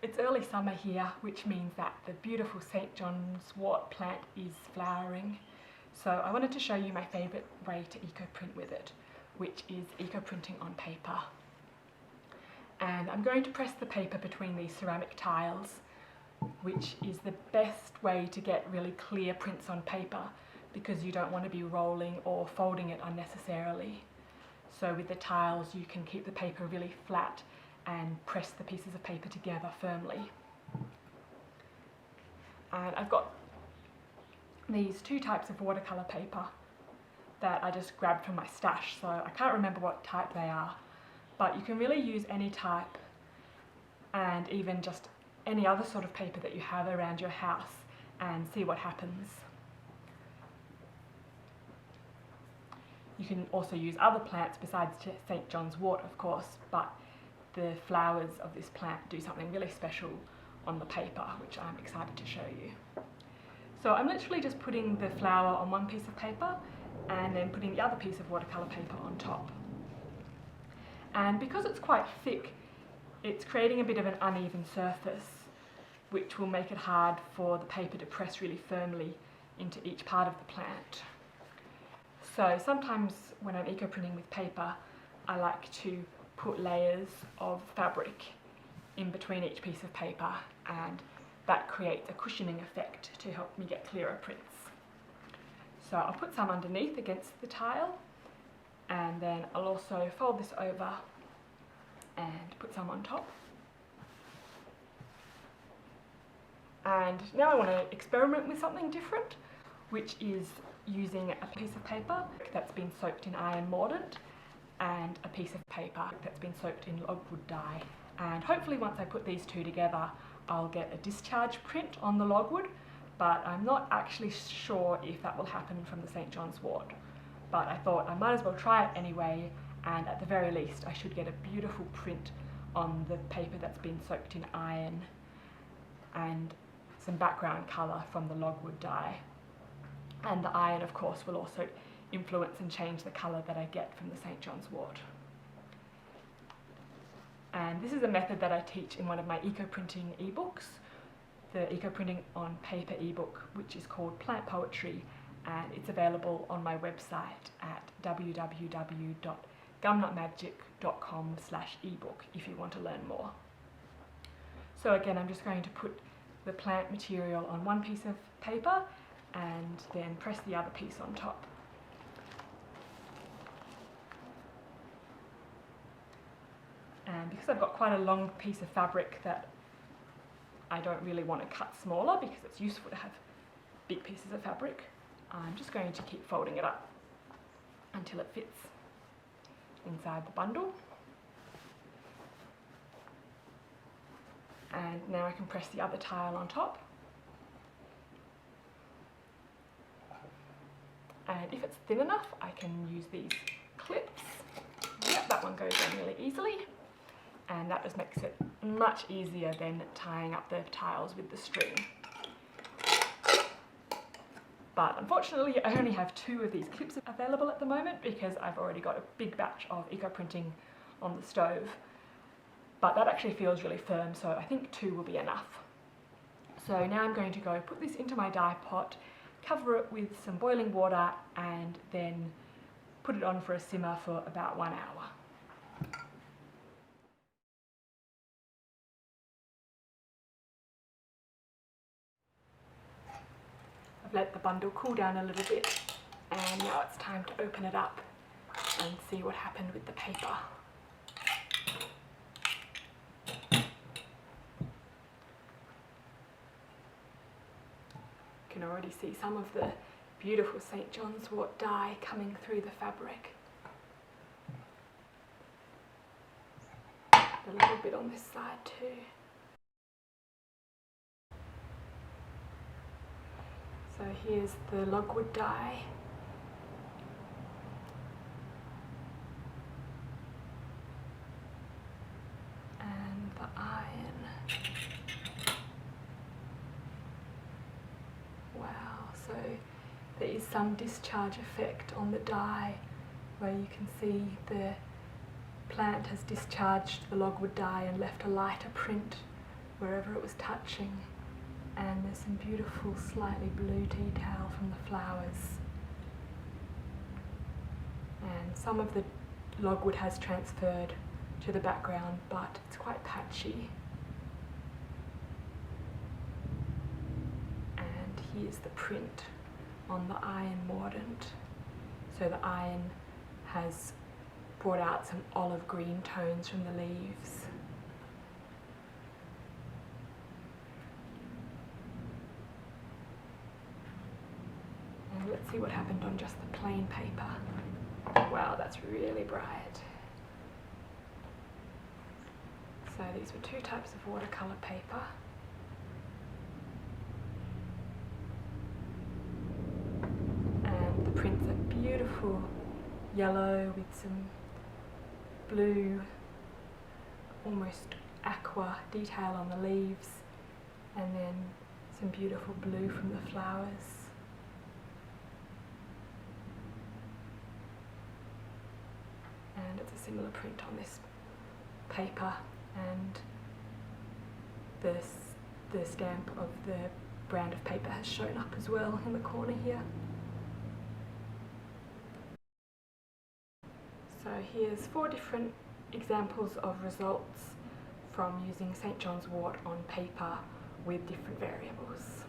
It's early summer here, which means that the beautiful St. John's wort plant is flowering. So I wanted to show you my favourite way to eco-print with it, which is eco-printing on paper. And I'm going to press the paper between these ceramic tiles, which is the best way to get really clear prints on paper because you don't want to be rolling or folding it unnecessarily. So with the tiles you can keep the paper really flat and press the pieces of paper together firmly. And I've got these two types of watercolor paper that I just grabbed from my stash, so I can't remember what type they are, but you can really use any type and even just any other sort of paper that you have around your house and see what happens. You can also use other plants besides St. John's wort, of course, but the flowers of this plant do something really special on the paper, which I'm excited to show you. So I'm literally just putting the flower on one piece of paper and then putting the other piece of watercolor paper on top. And because it's quite thick, it's creating a bit of an uneven surface, which will make it hard for the paper to press really firmly into each part of the plant. So sometimes when I'm eco-printing with paper, I like to put layers of fabric in between each piece of paper, and that creates a cushioning effect to help me get clearer prints. So I'll put some underneath against the tile, and then I'll also fold this over and put some on top. And now I want to experiment with something different, which is using a piece of paper that's been soaked in iron mordant and a piece of paper that's been soaked in logwood dye. And hopefully once I put these two together, I'll get a discharge print on the logwood, but I'm not actually sure if that will happen from the St. John's wort. But I thought I might as well try it anyway, and at the very least I should get a beautiful print on the paper that's been soaked in iron and some background colour from the logwood dye. And the iron, of course, will also influence and change the colour that I get from the St. John's wort. And this is a method that I teach in one of my eco-printing ebooks, the eco-printing on paper ebook, which is called Plant Poetry, and it's available on my website at www.gumnutmagic.com/ebook if you want to learn more. So again, I'm just going to put the plant material on one piece of paper and then press the other piece on top. And because I've got quite a long piece of fabric that I don't really want to cut smaller because it's useful to have big pieces of fabric, I'm just going to keep folding it up until it fits inside the bundle. And now I can press the other tile on top. And if it's thin enough, I can use these clips. Yep, that one goes in really easily. And that just makes it much easier than tying up the tiles with the string. But unfortunately, I only have 2 of these clips available at the moment because I've already got a big batch of eco-printing on the stove. But that actually feels really firm, so I think 2 will be enough. So now I'm going to go put this into my dye pot, cover it with some boiling water, and then put it on for a simmer for about 1 hour. I've let the bundle cool down a little bit, and now it's time to open it up and see what happened with the paper. You can already see some of the beautiful St. John's wort dye coming through the fabric. A little bit on this side too. So here's the logwood dye. And the iron. Wow, so there is some discharge effect on the dye where you can see the plant has discharged the logwood dye and left a lighter print wherever it was touching, and there's some beautiful slightly blue detail from the flowers. And some of the logwood has transferred to the background, but it's quite patchy. And here's the print on the iron mordant. So the iron has brought out some olive green tones from the leaves. And let's see what happened on just the plain paper. Wow, that's really bright. So these were two types of watercolor paper. And the prints are beautiful yellow with some blue, almost aqua detail on the leaves, and then some beautiful blue from the flowers. And it's a similar print on this paper, and the stamp of the brand of paper has shown up as well in the corner here. So here's 4 different examples of results from using St. John's wort on paper with different variables.